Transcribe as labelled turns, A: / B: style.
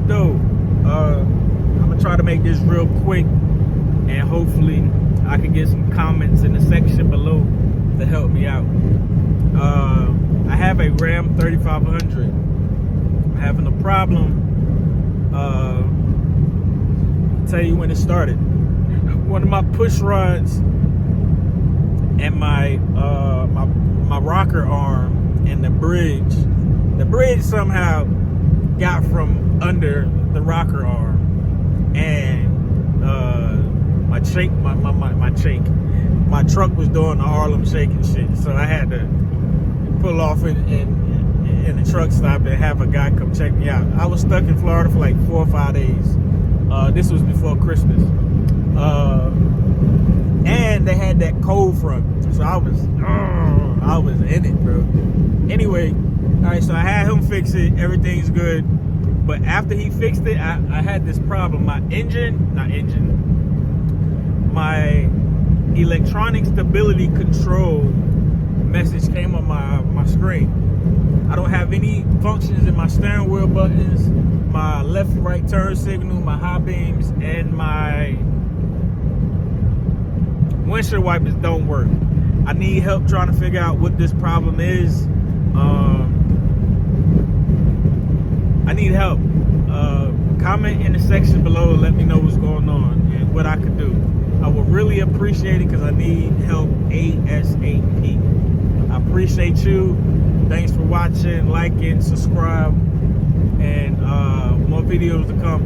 A: up though? I'm gonna try to make this real quick, and hopefully I can get some comments in the section below to help me out. I have a Ram 3500. I'm having a problem. I'll tell you when it started. One of my push rods and my rocker arm and the bridge somehow got from under the rocker arm, and my truck was doing the Harlem Shake and shit, so I had to pull off in the truck stop and have a guy come check me out. I was stuck in Florida for like 4 or 5 days. This was before Christmas, and they had that cold front, so I was in it, bro. Anyway, all right, so I had him fix it. Everything's good. But after he fixed it, I had this problem. My electronic stability control message came on my screen. I don't have any functions in my steering wheel buttons, my left right turn signal, my high beams, and my windshield wipers don't work. I need help trying to figure out what this problem is. I need help. Comment in the section below and let me know what's going on and what I could do. I would really appreciate it because I need help ASAP. I appreciate you. Thanks for watching, liking, subscribe, and more videos to come.